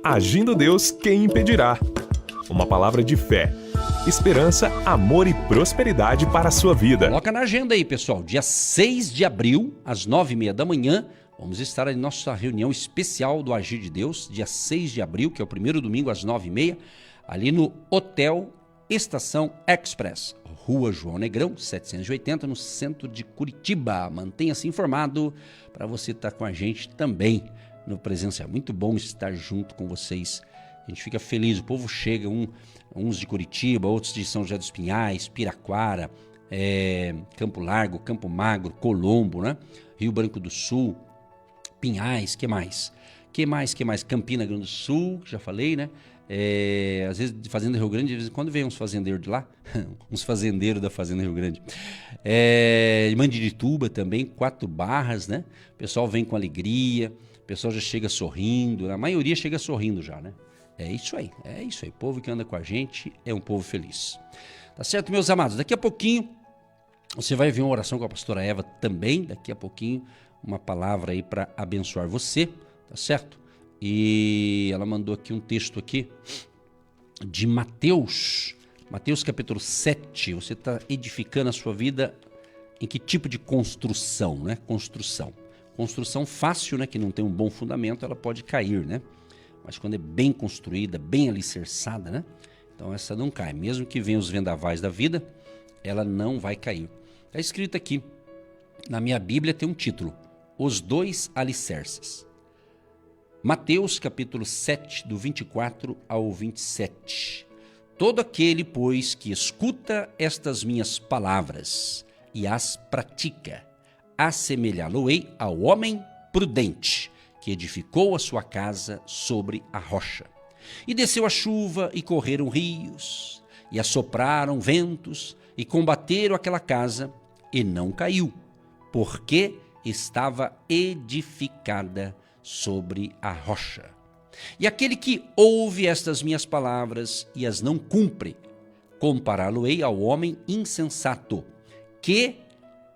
Agindo Deus, quem impedirá? Uma palavra de fé, esperança, amor e prosperidade para a sua vida. Coloca na agenda aí, pessoal. Dia 6 de abril, às 9h30 da manhã, vamos estar em nossa reunião especial do Agir de Deus, dia 6 de abril, que é o primeiro domingo, às 9h30, ali no Hotel Estação Express, Rua João Negrão, 780, no centro de Curitiba. Mantenha-se informado para você estar com a gente também no presencial. Muito bom estar junto com vocês. A gente fica feliz, o povo chega, uns de Curitiba, outros de São José dos Pinhais, Piraquara, Campo Largo, Campo Magro, Colombo, né? Rio Branco do Sul, Pinhais, que mais? Campina Grande do Sul, já falei, né? Às vezes de Fazenda Rio Grande, de vez em quando vem uns fazendeiros de lá, uns fazendeiros da Fazenda Rio Grande. Mandirituba também, 4 Barras, né? O pessoal vem com alegria, o pessoal já chega sorrindo, a maioria chega sorrindo já, né? É isso aí. O povo que anda com a gente é um povo feliz. Tá certo, meus amados? Daqui a pouquinho você vai ver uma oração com a pastora Eva também, daqui a pouquinho uma palavra aí para abençoar você, tá certo? E ela mandou aqui um texto aqui de Mateus capítulo 7. Você está edificando a sua vida em que tipo de construção, né? Construção fácil, né? Que não tem um bom fundamento, ela pode cair, né? Mas quando é bem construída, bem alicerçada, né? Então essa não cai. Mesmo que venham os vendavais da vida, ela não vai cair. Está escrito aqui, na minha Bíblia tem um título, Os Dois Alicerces. Mateus capítulo 7, do 24 ao 27. Todo aquele, pois, que escuta estas minhas palavras e as pratica, assemelhá-lo-ei ao homem prudente, que edificou a sua casa sobre a rocha. E desceu a chuva, e correram rios, e assopraram ventos, e combateram aquela casa, e não caiu, porque estava edificada sobre a rocha. E aquele que ouve estas minhas palavras e as não cumpre, compará-lo-ei ao homem insensato, que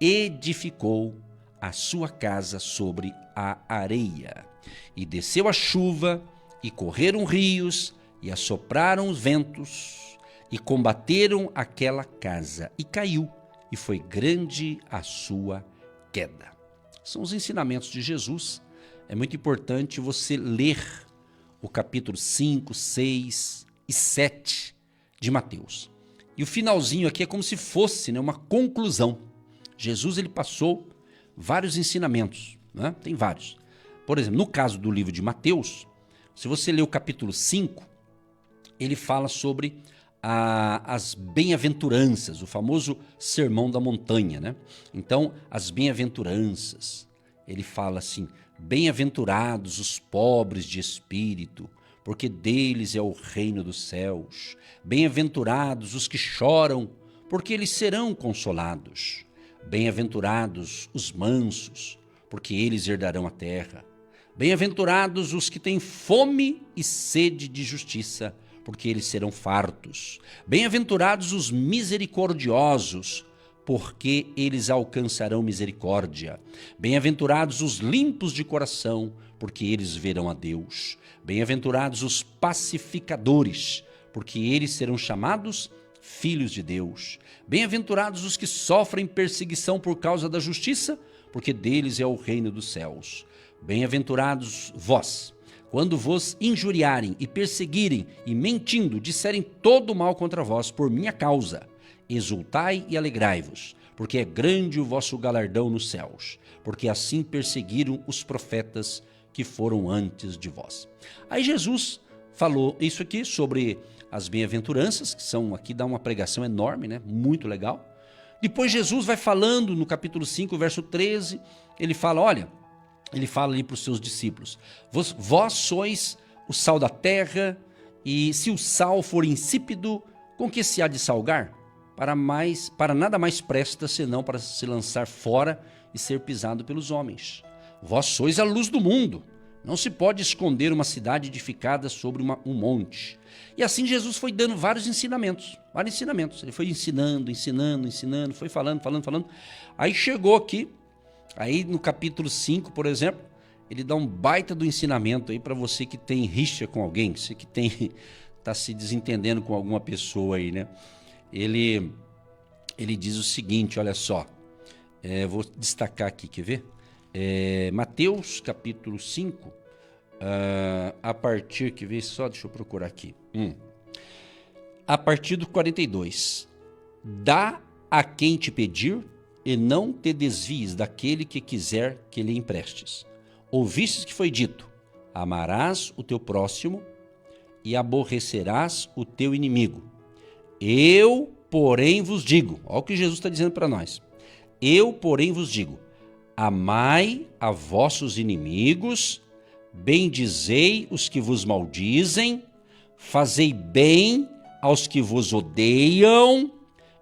edificou a sua casa sobre a areia. E desceu a chuva, e correram rios, e assopraram os ventos, e combateram aquela casa, e caiu, e foi grande a sua queda. São os ensinamentos de Jesus. É muito importante você ler o capítulo 5, 6 e 7 de Mateus. E o finalzinho aqui é como se fosse, né, uma conclusão. Jesus ele passou vários ensinamentos, né? Tem vários. Por exemplo, no caso do livro de Mateus, se você ler o capítulo 5, ele fala sobre as bem-aventuranças, o famoso Sermão da Montanha, né? Então, as bem-aventuranças, ele fala assim, bem-aventurados os pobres de espírito, porque deles é o reino dos céus. Bem-aventurados os que choram, porque eles serão consolados. Bem-aventurados os mansos, porque eles herdarão a terra. Bem-aventurados os que têm fome e sede de justiça, porque eles serão fartos. Bem-aventurados os misericordiosos, porque eles alcançarão misericórdia. Bem-aventurados os limpos de coração, porque eles verão a Deus. Bem-aventurados os pacificadores, porque eles serão chamados filhos de Deus. Bem-aventurados os que sofrem perseguição por causa da justiça, porque deles é o reino dos céus. Bem-aventurados vós, quando vos injuriarem e perseguirem e mentindo disserem todo mal contra vós por minha causa. Exultai e alegrai-vos, porque é grande o vosso galardão nos céus, porque assim perseguiram os profetas que foram antes de vós. Aí Jesus falou isso aqui sobre as bem-aventuranças, que são aqui, dá uma pregação enorme, né? Muito legal. Depois Jesus vai falando no capítulo 5, verso 13, ele fala ali para os seus discípulos, vós sois o sal da terra, e se o sal for insípido, com que se há de salgar? Para nada mais presta, senão para se lançar fora e ser pisado pelos homens. Vós sois a luz do mundo. Não se pode esconder uma cidade edificada sobre um monte. E assim Jesus foi dando vários ensinamentos. Ele foi ensinando, foi falando. Aí chegou aqui, aí no capítulo 5, por exemplo, ele dá um baita do ensinamento aí para você que tem rixa com alguém, você que tá se desentendendo com alguma pessoa aí, né? Ele diz o seguinte, olha só, vou destacar aqui, quer ver? Mateus capítulo 5, a partir, quer ver só, deixa eu procurar aqui. A partir do 42. Dá a quem te pedir e não te desvies daquele que quiser que lhe emprestes. Ouvistes que foi dito, amarás o teu próximo e aborrecerás o teu inimigo. Eu, porém, vos digo, olha o que Jesus está dizendo para nós. Eu, porém, vos digo, amai a vossos inimigos, bendizei os que vos maldizem, fazei bem aos que vos odeiam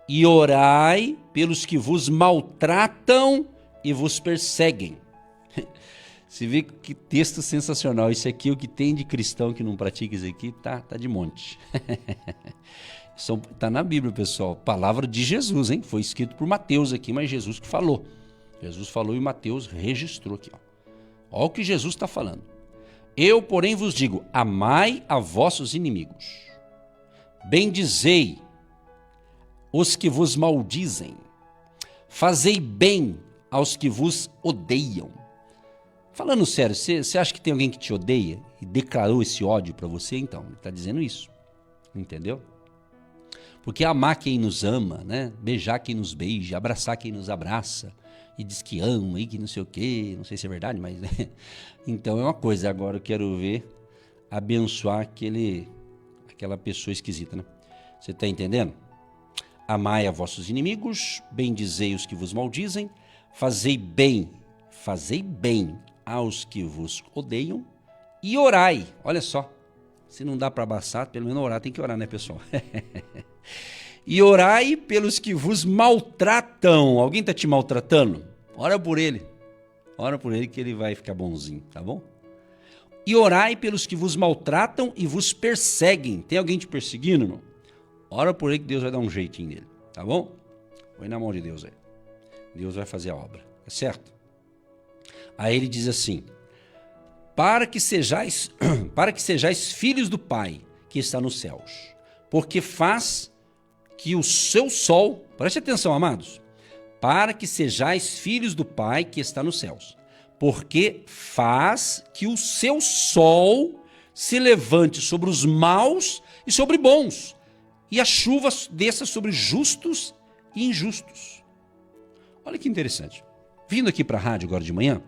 e orai pelos que vos maltratam e vos perseguem. Você vê que texto sensacional. Isso aqui, o que tem de cristão que não pratica isso aqui, tá de monte. Tá na Bíblia, pessoal. Palavra de Jesus, hein? Foi escrito por Mateus aqui, mas Jesus que falou. Jesus falou e Mateus registrou aqui. Olha o que Jesus está falando. Eu, porém, vos digo, amai a vossos inimigos. Bendizei os que vos maldizem. Fazei bem aos que vos odeiam. Falando sério, você acha que tem alguém que te odeia e declarou esse ódio para você? Então, ele está dizendo isso. Entendeu? Porque amar quem nos ama, né? Beijar quem nos beija, abraçar quem nos abraça e diz que ama e que não sei o quê, não sei se é verdade, mas... Então é uma coisa, agora eu quero ver abençoar aquela pessoa esquisita, né? Você está entendendo? Amai a vossos inimigos, bendizei os que vos maldizem, fazei bem aos que vos odeiam e orai. Olha só, se não dá para abraçar, pelo menos orar, tem que orar, né, pessoal? E orai pelos que vos maltratam. Alguém está te maltratando? Ora por ele que ele vai ficar bonzinho, tá bom? E orai pelos que vos maltratam e vos perseguem. Tem alguém te perseguindo, não? Ora por ele que Deus vai dar um jeitinho nele, tá bom? Põe na mão de Deus aí. Deus vai fazer a obra, tá certo? Aí ele diz assim, para que sejais filhos do Pai que está nos céus, porque faz que o seu sol, preste atenção, amados, para que sejais filhos do Pai que está nos céus, porque faz que o seu sol se levante sobre os maus e sobre bons, e a chuva desça sobre justos e injustos. Olha que interessante. Vindo aqui para a rádio agora de manhã,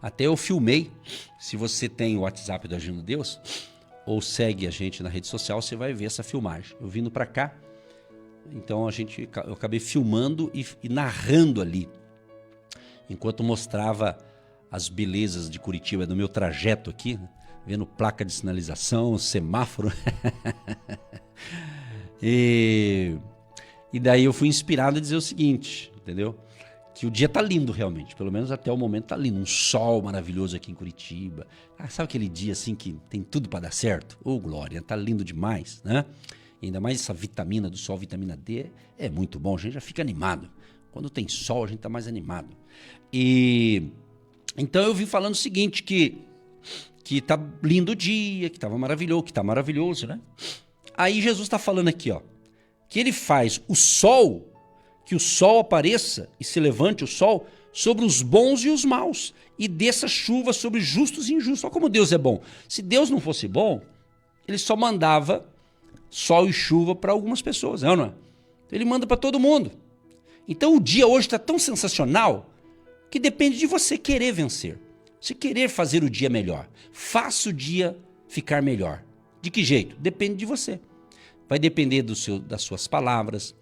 até eu filmei. Se você tem o WhatsApp do Agindo Deus ou segue a gente na rede social, você vai ver essa filmagem. Eu vindo para cá, então eu acabei filmando e narrando ali, enquanto mostrava as belezas de Curitiba, do meu trajeto aqui, vendo placa de sinalização, semáforo. E daí eu fui inspirado a dizer o seguinte, entendeu? Que o dia tá lindo realmente, pelo menos até o momento tá lindo, um sol maravilhoso aqui em Curitiba. Sabe aquele dia assim que tem tudo para dar certo? Ô, glória, tá lindo demais, né? E ainda mais essa vitamina do sol, vitamina D, é muito bom, a gente já fica animado. Quando tem sol, a gente tá mais animado. E então eu vim falando o seguinte, que tá lindo o dia, que tava maravilhoso, que tá maravilhoso, né? Aí Jesus tá falando aqui, ó, que ele faz o sol, que o sol apareça e se levante o sol sobre os bons e os maus, e desça chuva sobre justos e injustos. Olha como Deus é bom. Se Deus não fosse bom, ele só mandava sol e chuva para algumas pessoas, não é? Ele manda para todo mundo. Então o dia hoje está tão sensacional que depende de você querer vencer, você querer fazer o dia melhor. Faça o dia ficar melhor. De que jeito? Depende de você. Vai depender das suas palavras,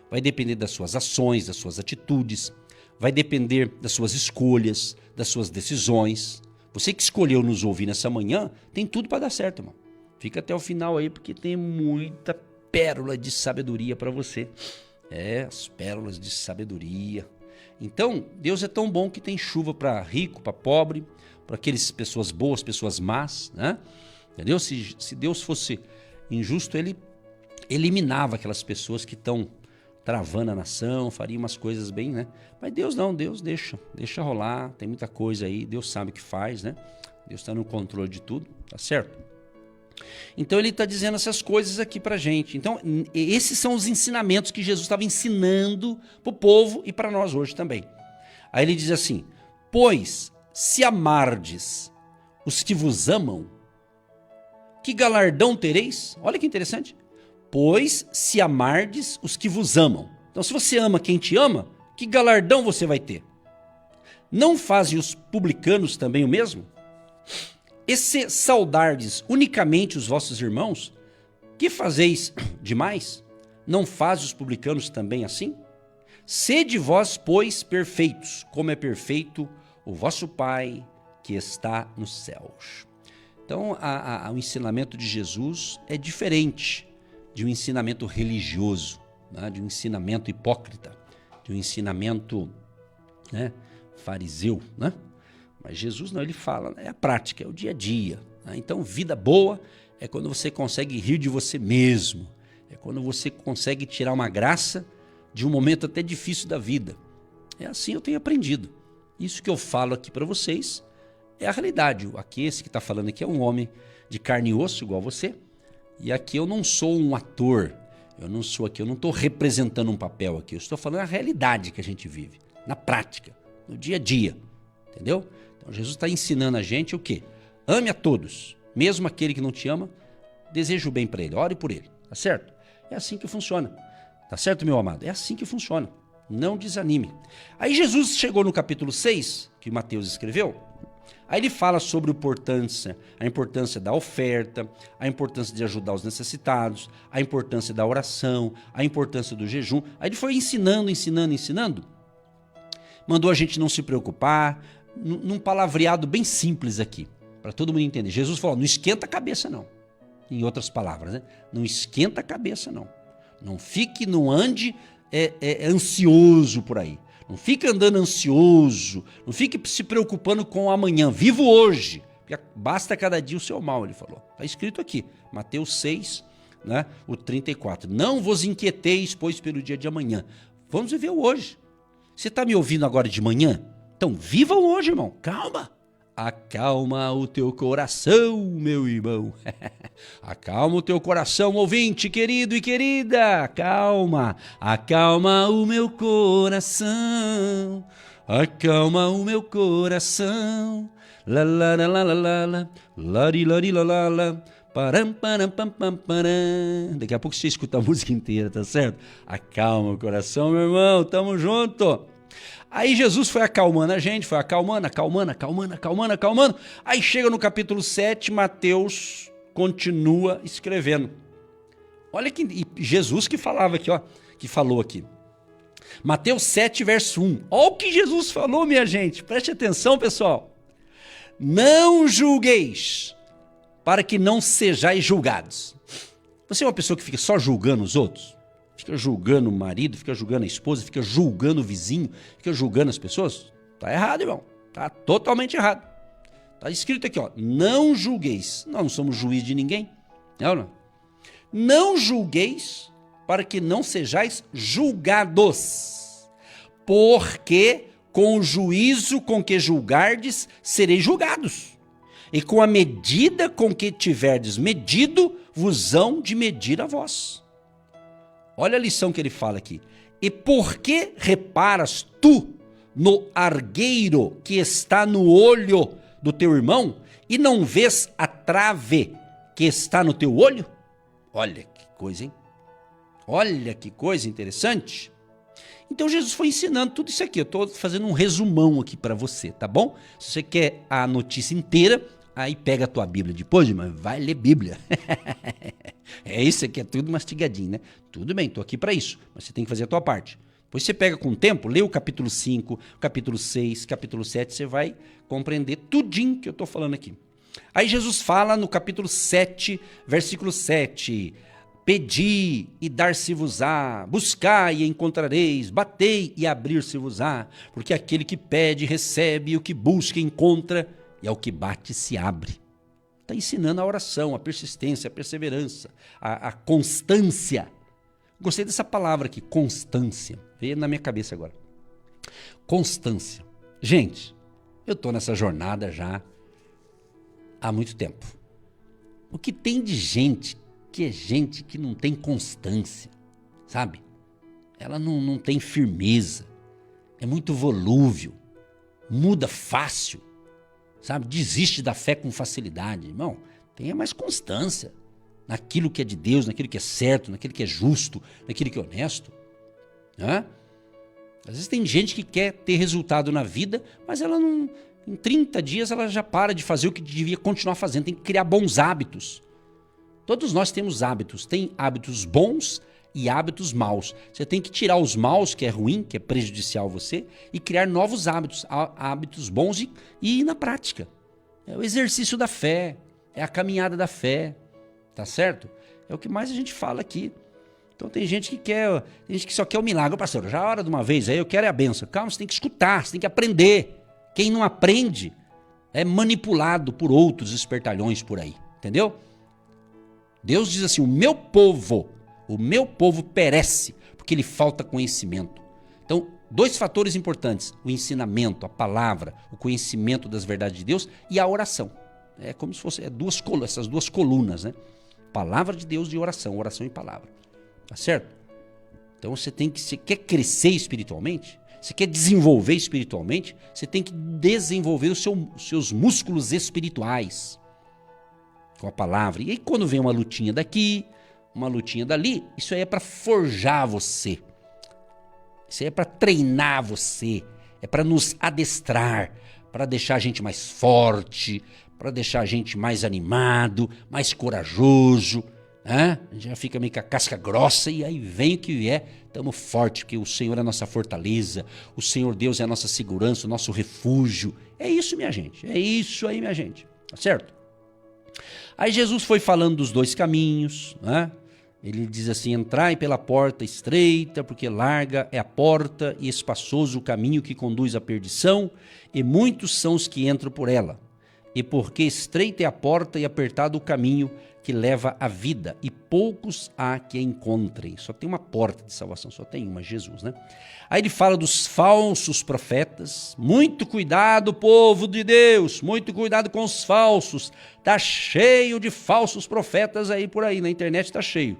vai depender das suas ações, das suas atitudes, vai depender das suas escolhas, das suas decisões. Você que escolheu nos ouvir nessa manhã, tem tudo para dar certo, irmão. Fica até o final aí, porque tem muita pérola de sabedoria para você. As pérolas de sabedoria. Então, Deus é tão bom que tem chuva para rico, para pobre, para aquelas pessoas boas, pessoas más, né? Entendeu? Se Deus fosse injusto, ele eliminava aquelas pessoas que estão travando a nação, faria umas coisas bem, né? Mas Deus não, Deus deixa rolar, tem muita coisa aí, Deus sabe o que faz, né? Deus está no controle de tudo, tá certo? Então ele está dizendo essas coisas aqui pra gente. Então esses são os ensinamentos que Jesus estava ensinando pro povo e para nós hoje também. Aí ele diz assim, pois se amardes os que vos amam, que galardão tereis? Olha que interessante. Pois se amardes os que vos amam. Então se você ama quem te ama, que galardão você vai ter? Não fazem os publicanos também o mesmo? E se saudardes unicamente os vossos irmãos, que fazeis demais? Não fazem os publicanos também assim? Sede vós, pois, perfeitos, como é perfeito o vosso Pai que está nos céus. Então, o ensinamento de Jesus é diferente de um ensinamento religioso, né? De um ensinamento hipócrita, de um ensinamento, né, fariseu, né? Mas Jesus não, ele fala, é a prática, é o dia a dia. Né? Então, vida boa é quando você consegue rir de você mesmo, é quando você consegue tirar uma graça de um momento até difícil da vida. É assim eu tenho aprendido. Isso que eu falo aqui para vocês é a realidade. Aqui, esse que está falando aqui é um homem de carne e osso, igual você. E aqui eu não sou um ator. Eu não estou representando um papel aqui. Eu estou falando a realidade que a gente vive. Na prática, no dia a dia. Entendeu? Então Jesus está ensinando a gente o quê? Ame a todos. Mesmo aquele que não te ama, deseja o bem para ele. Ore por ele. Tá certo? É assim que funciona. Tá certo, meu amado? É assim que funciona. Não desanime. Aí Jesus chegou no capítulo 6, que Mateus escreveu. Aí ele fala sobre a importância da oferta, a importância de ajudar os necessitados, a importância da oração, a importância do jejum. Aí ele foi ensinando. Mandou a gente não se preocupar, num palavreado bem simples aqui, para todo mundo entender. Jesus falou, não esquenta a cabeça não. Em outras palavras, né? Não esquenta a cabeça não. Não ande ansioso por aí. Não fique andando ansioso, não fique se preocupando com o amanhã. Viva hoje, porque basta cada dia o seu mal, ele falou. Está escrito aqui, Mateus 6, né, o 34. Não vos inquieteis, pois, pelo dia de amanhã. Vamos viver o hoje. Você está me ouvindo agora de manhã? Então, viva o hoje, irmão. Calma. Acalma o teu coração, meu irmão. Acalma o teu coração, ouvinte, querido e querida. Acalma o meu coração. Acalma o meu coração. La la la la la la la, lari lari la la la. Param, param, pam, pam, param. Daqui a pouco você escuta a música inteira, tá certo? Acalma o coração, meu irmão. Tamo junto. Aí Jesus foi acalmando a gente, foi acalmando. Aí chega no capítulo 7, Mateus continua escrevendo. Olha que Jesus que falava aqui, ó, que falou aqui. Mateus 7, verso 1. Olha o que Jesus falou, minha gente. Preste atenção, pessoal. Não julgueis, para que não sejais julgados. Você é uma pessoa que fica só julgando os outros? Fica julgando o marido, fica julgando a esposa, fica julgando o vizinho, fica julgando as pessoas? Tá errado, irmão. Tá totalmente errado. Tá escrito aqui, ó. Não julgueis. Nós não somos juiz de ninguém. Não. Não julgueis para que não sejais julgados. Porque com o juízo com que julgardes, sereis julgados. E com a medida com que tiverdes medido, vos hão de medir a vós. Olha a lição que ele fala aqui. E por que reparas tu no argueiro que está no olho do teu irmão e não vês a trave que está no teu olho? Olha que coisa, hein? Olha que coisa interessante. Então Jesus foi ensinando tudo isso aqui. Eu estou fazendo um resumão aqui para você, tá bom? Se você quer a notícia inteira, aí pega a tua Bíblia depois, mas vai ler Bíblia. É isso aqui, é tudo mastigadinho, né? Tudo bem, tô aqui para isso, mas você tem que fazer a tua parte. Depois você pega com o tempo, lê o capítulo 5, capítulo 6, capítulo 7, você vai compreender tudinho que eu tô falando aqui. Aí Jesus fala no capítulo 7, versículo 7, pedi e dar-se-vos-á, buscai e encontrareis, batei e abrir-se-vos-á, porque aquele que pede recebe, e o que busca encontra, e ao que bate se abre. Está ensinando a oração, a persistência, a perseverança, a constância. Gostei dessa palavra aqui, constância. Veio na minha cabeça agora. Constância. Gente, eu estou nessa jornada já há muito tempo. O que tem de gente que não tem constância, sabe? Ela não tem firmeza, é muito volúvel, muda fácil, sabe? Desiste da fé com facilidade. Irmão, tenha mais constância naquilo que é de Deus, naquilo que é certo, naquilo que é justo, naquilo que é honesto. Né? Às vezes tem gente que quer ter resultado na vida, mas ela não, em 30 dias ela já para de fazer o que devia continuar fazendo. Tem que criar bons hábitos. Todos nós temos hábitos. Tem hábitos bons e hábitos maus. Você tem que tirar os maus, que é ruim, que é prejudicial a você, e criar novos hábitos, hábitos bons e ir na prática. É o exercício da fé, é a caminhada da fé, tá certo? É o que mais a gente fala aqui. Então tem gente que só quer o milagre. Pastor, já é hora de uma vez, aí eu quero a benção. Calma, você tem que escutar, você tem que aprender. Quem não aprende é manipulado por outros espertalhões por aí, entendeu? Deus diz assim, o meu povo perece, porque lhe falta conhecimento. Então, 2 fatores importantes, o ensinamento, a palavra, o conhecimento das verdades de Deus e a oração. É como se fosse essas duas colunas, né? Palavra de Deus e oração e palavra. Tá certo? Então você quer crescer espiritualmente, você quer desenvolver espiritualmente, você tem que desenvolver os seus músculos espirituais com a palavra. E aí quando vem uma lutinha daqui, uma lutinha dali, isso aí é para forjar você. Isso aí é para treinar você, é para nos adestrar, para deixar a gente mais forte, para deixar a gente mais animado, mais corajoso. A gente já fica meio com a casca grossa e aí vem o que vier, estamos fortes, porque o Senhor é a nossa fortaleza, o Senhor Deus é a nossa segurança, o nosso refúgio. É isso, minha gente, é isso aí, minha gente, tá certo? Aí Jesus foi falando dos 2 caminhos, né? Ele diz assim, entrai pela porta estreita, porque larga é a porta e espaçoso o caminho que conduz à perdição, e muitos são os que entram por ela. E porque estreita é a porta e apertado o caminho que leva à vida, e poucos há que a encontrem. Só tem uma porta de salvação, só tem uma, Jesus, né? Aí ele fala dos falsos profetas. Muito cuidado, povo de Deus, muito cuidado com os falsos. Tá cheio de falsos profetas aí por aí, na internet tá cheio.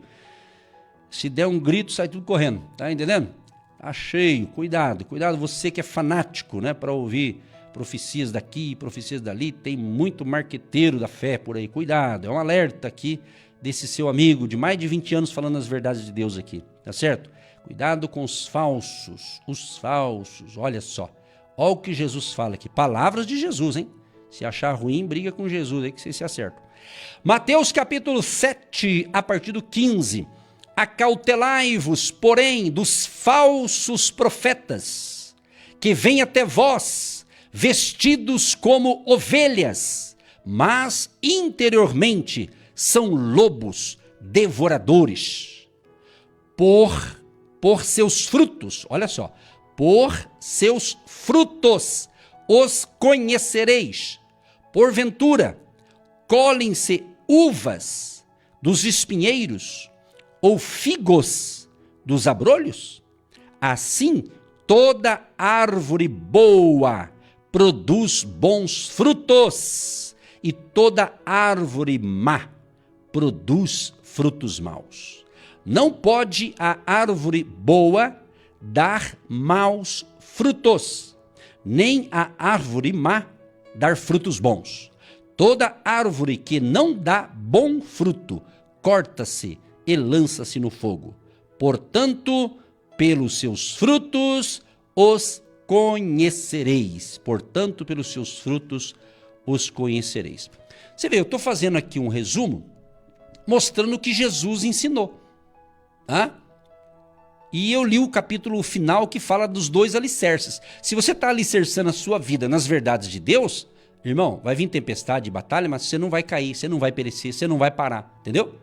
Se der um grito, sai tudo correndo, tá entendendo? Tá cheio, cuidado, você que é fanático, né, para ouvir profecias daqui, profecias dali, tem muito marqueteiro da fé por aí, cuidado, é um alerta aqui desse seu amigo de mais de 20 anos falando as verdades de Deus aqui, tá certo? Cuidado com os falsos, olha só, olha o que Jesus fala aqui, palavras de Jesus, hein? Se achar ruim, briga com Jesus aí que vocês se acertam. Mateus capítulo 7, a partir do 15, acautelai-vos, porém, dos falsos profetas, que vêm até vós, vestidos como ovelhas, mas interiormente são lobos devoradores. Por seus frutos, olha só, por seus frutos os conhecereis. Porventura, colhem-se uvas dos espinheiros ou figos dos abrolhos? Assim, toda árvore boa produz bons frutos, e toda árvore má produz frutos maus. Não pode a árvore boa dar maus frutos, nem a árvore má dar frutos bons. Toda árvore que não dá bom fruto, corta-se e lança-se no fogo. Portanto, pelos seus frutos os conhecereis. Portanto, pelos seus frutos os conhecereis. Você vê, eu estou fazendo aqui um resumo, mostrando o que Jesus ensinou. E eu li o capítulo final que fala dos 2 alicerces. Se você está alicerçando a sua vida nas verdades de Deus, irmão, vai vir tempestade e batalha, mas você não vai cair, você não vai perecer, você não vai parar, entendeu?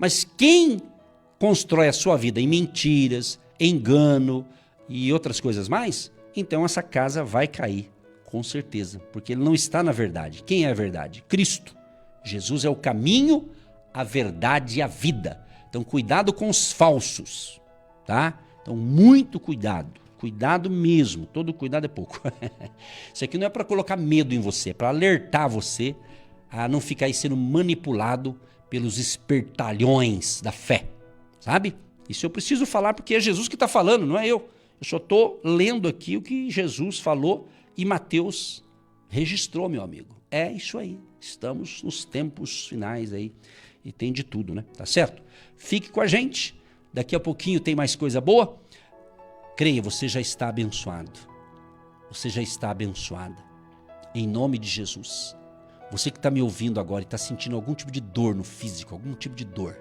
Mas quem constrói a sua vida em mentiras, engano e outras coisas mais, então essa casa vai cair, com certeza, porque ele não está na verdade. Quem é a verdade? Cristo. Jesus é o caminho, a verdade e a vida. Então cuidado com os falsos, tá? Então, muito cuidado. Cuidado mesmo. Todo cuidado é pouco. Isso aqui não é para colocar medo em você, é para alertar você a não ficar aí sendo manipulado pelos espertalhões da fé, sabe? Isso eu preciso falar porque é Jesus que está falando, não é eu. Eu só estou lendo aqui o que Jesus falou e Mateus registrou, meu amigo. É isso aí. Estamos nos tempos finais aí e tem de tudo, né? Tá certo? Fique com a gente. Daqui a pouquinho tem mais coisa boa. Creia, você já está abençoado. Você já está abençoada. Em nome de Jesus. Você que está me ouvindo agora e está sentindo algum tipo de dor no físico, algum tipo de dor.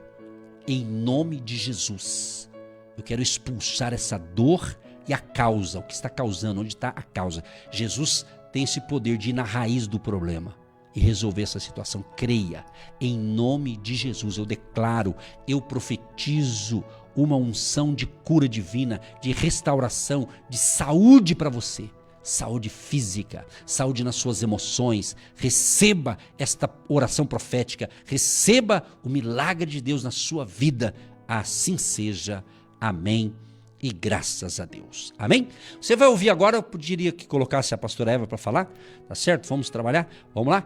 Em nome de Jesus. Eu quero expulsar essa dor e a causa. O que está causando, onde está a causa. Jesus tem esse poder de ir na raiz do problema e resolver essa situação. Creia. Em nome de Jesus. Eu declaro, eu profetizo uma unção de cura divina, de restauração, de saúde para você. Saúde física, saúde nas suas emoções. Receba esta oração profética. Receba o milagre de Deus na sua vida. Assim seja. Amém. E graças a Deus. Amém? Você vai ouvir agora, eu poderia que colocasse a pastora Eva para falar, tá certo? Vamos trabalhar? Vamos lá?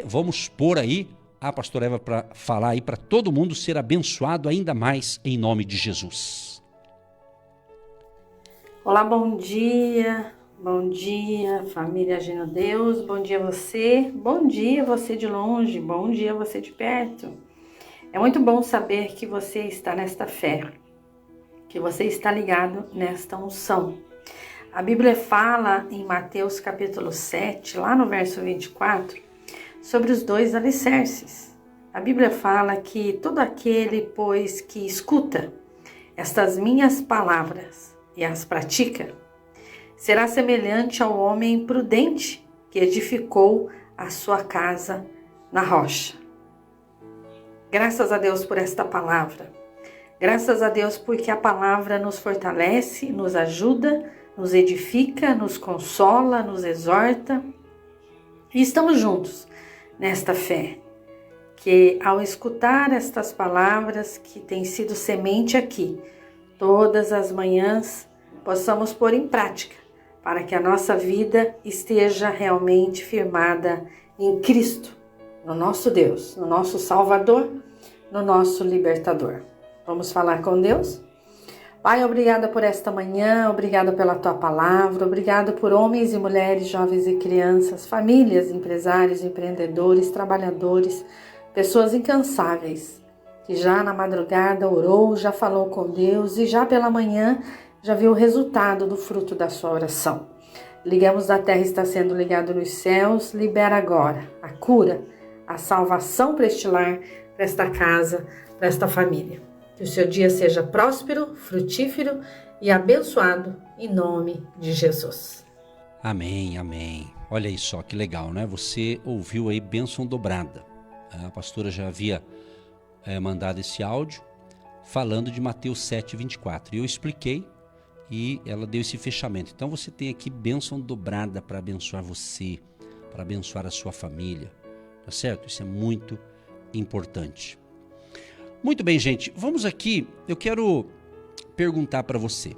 Vamos pôr aí a pastora Eva para falar aí para todo mundo ser abençoado ainda mais em nome de Jesus. Olá, bom dia família Agindo Deus, bom dia você de longe, bom dia você de perto. É muito bom saber que você está nesta fé, que você está ligado nesta unção. A Bíblia fala em Mateus capítulo 7, lá no verso 24, sobre os 2 alicerces. A Bíblia fala que todo aquele, pois, que escuta estas minhas palavras e as pratica, será semelhante ao homem prudente que edificou a sua casa na rocha. Graças a Deus por esta palavra. Graças a Deus porque a palavra nos fortalece, nos ajuda, nos edifica, nos consola, nos exorta. E estamos juntos nesta fé, que ao escutar estas palavras que têm sido semente aqui, todas as manhãs possamos pôr em prática, para que a nossa vida esteja realmente firmada em Cristo, no nosso Deus, no nosso Salvador, no nosso Libertador. Vamos falar com Deus? Pai, obrigada por esta manhã, obrigada pela Tua palavra, obrigada por homens e mulheres, jovens e crianças, famílias, empresários, empreendedores, trabalhadores, pessoas incansáveis, que já na madrugada orou, já falou com Deus e já pela manhã já viu o resultado do fruto da sua oração. Ligamos da terra, está sendo ligado nos céus, libera agora a cura, a salvação para este lar, para esta casa, para esta família. Que o seu dia seja próspero, frutífero e abençoado em nome de Jesus. Amém, amém. Olha aí só que legal, né? Você ouviu aí bênção dobrada. A pastora já havia mandado esse áudio falando de Mateus 7, 24. E eu expliquei e ela deu esse fechamento. Então você tem aqui bênção dobrada para abençoar você, para abençoar a sua família. Tá certo? Isso é muito importante. Muito bem, gente. Vamos aqui. Eu quero perguntar para você.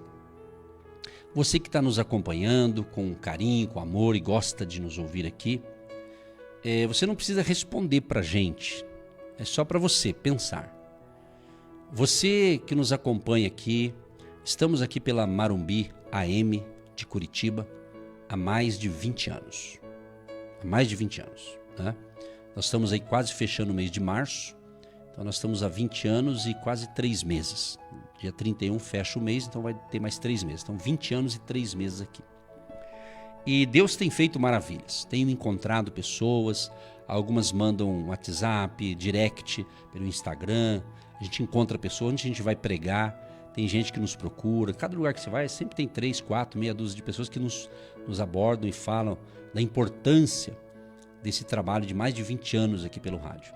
Você que está nos acompanhando com carinho, com amor e gosta de nos ouvir aqui, você não precisa responder para a gente. É só para você pensar. Você que nos acompanha aqui, estamos aqui pela Marumbi AM de Curitiba há mais de 20 anos. Há mais de 20 anos. Né? Nós estamos aí quase fechando o mês de março. Então nós estamos há 20 anos e quase 3 meses. Dia 31 fecha o mês, então vai ter mais 3 meses. Então 20 anos e 3 meses aqui. E Deus tem feito maravilhas. Tenho encontrado pessoas, algumas mandam WhatsApp, direct pelo Instagram. A gente encontra pessoas, onde a gente vai pregar. Tem gente que nos procura. Cada lugar que você vai, sempre tem 3, 4, meia dúzia de pessoas que nos abordam e falam da importância desse trabalho de mais de 20 anos aqui pelo rádio.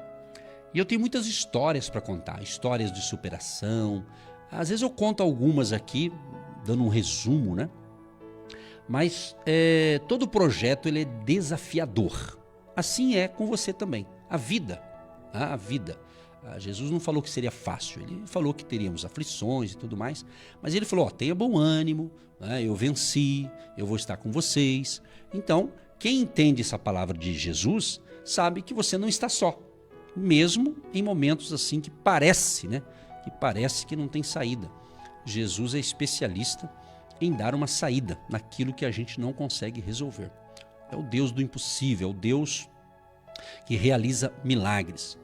E eu tenho muitas histórias para contar, histórias de superação. Às vezes eu conto algumas aqui, dando um resumo, né? Mas todo projeto ele é desafiador. Assim é com você também. A vida. Jesus não falou que seria fácil, ele falou que teríamos aflições e tudo mais, mas ele falou, tenha bom ânimo, né? Eu venci, eu vou estar com vocês. Então, quem entende essa palavra de Jesus sabe que você não está só, mesmo em momentos assim que parece, né? Que parece que não tem saída. Jesus é especialista em dar uma saída naquilo que a gente não consegue resolver. É o Deus do impossível, é o Deus que realiza milagres.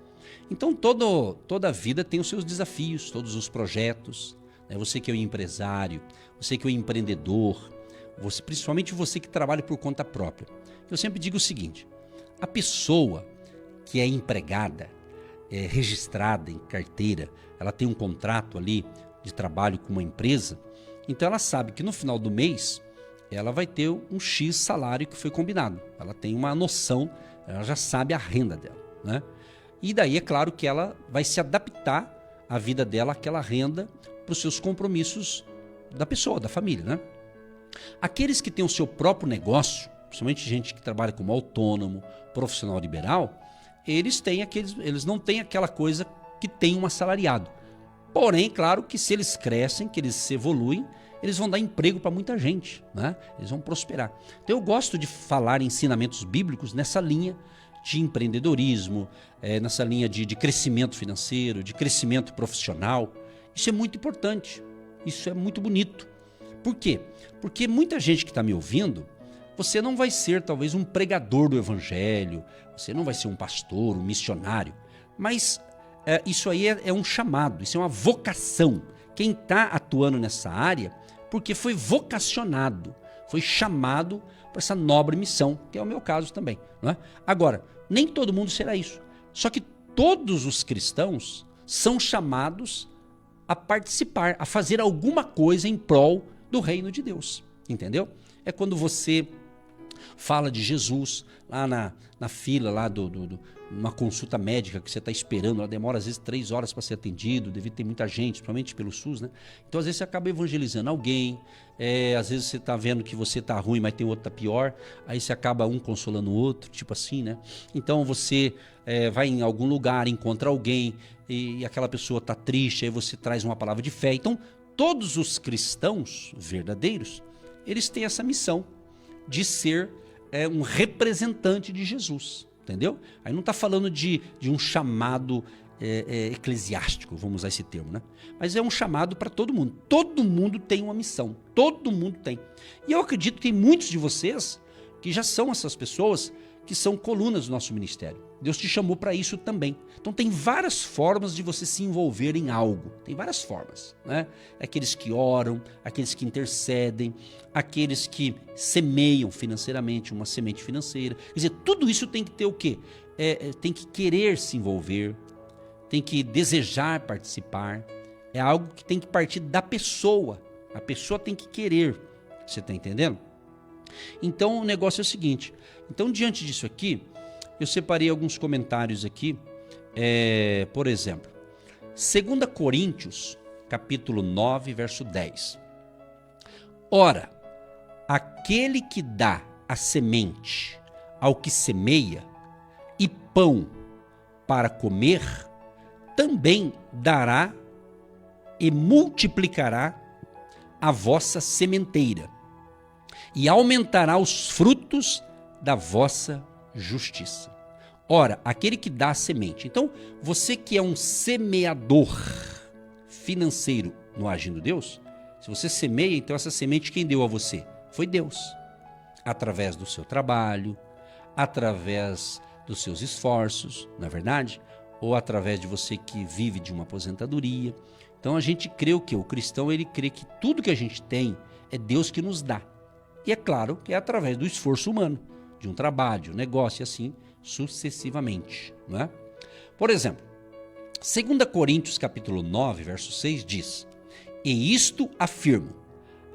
Então toda a vida tem os seus desafios, todos os projetos, né? Você que é um empresário, você que é um empreendedor, principalmente você que trabalha por conta própria. Eu sempre digo o seguinte, a pessoa que é empregada, é registrada em carteira, ela tem um contrato ali de trabalho com uma empresa, então ela sabe que no final do mês ela vai ter um X salário que foi combinado. Ela tem uma noção, ela já sabe a renda dela, né? E daí é claro que ela vai se adaptar a vida dela, aquela renda, para os seus compromissos da pessoa, da família, né? Aqueles que têm o seu próprio negócio, principalmente gente que trabalha como autônomo, profissional liberal, eles não têm aquela coisa que tem um assalariado. Porém, claro que se eles crescem, que eles se evoluem, eles vão dar emprego para muita gente, né? Eles vão prosperar. Então eu gosto de falar ensinamentos bíblicos nessa linha de empreendedorismo, nessa linha de crescimento financeiro, de crescimento profissional. Isso é muito importante, isso é muito bonito. Por quê? Porque muita gente que está me ouvindo, você não vai ser talvez um pregador do evangelho, você não vai ser um pastor, um missionário, mas isso aí é um chamado, isso é uma vocação. Quem está atuando nessa área, porque foi vocacionado, foi chamado para essa nobre missão, que é o meu caso também, não é? Agora, nem todo mundo será isso, só que todos os cristãos são chamados a participar, a fazer alguma coisa em prol do reino de Deus, entendeu? É quando você fala de Jesus lá na fila, lá numa consulta médica que você está esperando, ela demora às vezes 3 horas para ser atendido, devido ter muita gente, principalmente pelo SUS, né? Então às vezes você acaba evangelizando alguém, às vezes você está vendo que você está ruim, mas tem outro que está pior, aí você acaba um consolando o outro, tipo assim, né? Então você vai em algum lugar, encontra alguém e aquela pessoa está triste, aí você traz uma palavra de fé. Então todos os cristãos verdadeiros, eles têm essa missão de ser um representante de Jesus, entendeu? Aí não está falando de um chamado eclesiástico, vamos usar esse termo, né? Mas é um chamado para todo mundo. Todo mundo tem uma missão, todo mundo tem. E eu acredito que tem muitos de vocês que já são essas pessoas que são colunas do nosso ministério. Deus te chamou para isso também. Então tem várias formas de você se envolver em algo. Tem várias formas, né? Aqueles que oram, aqueles que intercedem, aqueles que semeiam financeiramente, uma semente financeira. Quer dizer, tudo isso tem que ter o quê? Tem que querer se envolver, tem que desejar participar. É algo que tem que partir da pessoa. A pessoa tem que querer. Você está entendendo? Então o negócio é o seguinte. Então, diante disso aqui, eu separei alguns comentários aqui. Por exemplo, 2 Coríntios, capítulo 9, verso 10. Ora, aquele que dá a semente ao que semeia e pão para comer, também dará e multiplicará a vossa sementeira e aumentará os frutos da vossa justiça. Ora, aquele que dá a semente. Então, você que é um semeador financeiro no Agindo Deus, se você semeia, então essa semente quem deu a você? Foi Deus. Através do seu trabalho, através dos seus esforços, não é verdade? Ou através de você que vive de uma aposentadoria. Então a gente crê o quê? O cristão, ele crê que tudo que a gente tem é Deus que nos dá. E é claro que é através do esforço humano, de um trabalho, de um negócio e assim sucessivamente, não é? Por exemplo, 2 Coríntios capítulo 9, verso 6 diz: E isto afirmo,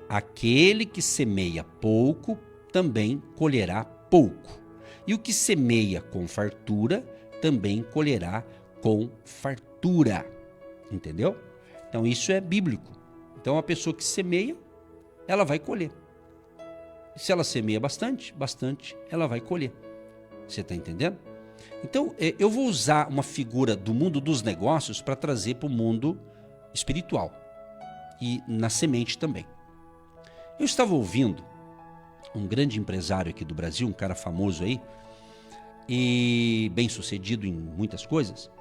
aquele que semeia pouco também colherá pouco, e o que semeia com fartura também colherá com fartura. Entendeu? Então isso é bíblico. Então a pessoa que semeia, ela vai colher. Se ela semeia bastante, ela vai colher. Você está entendendo? Então, eu vou usar uma figura do mundo dos negócios para trazer para o mundo espiritual e na semente também. Eu estava ouvindo um grande empresário aqui do Brasil, um cara famoso aí, e bem sucedido em muitas coisas,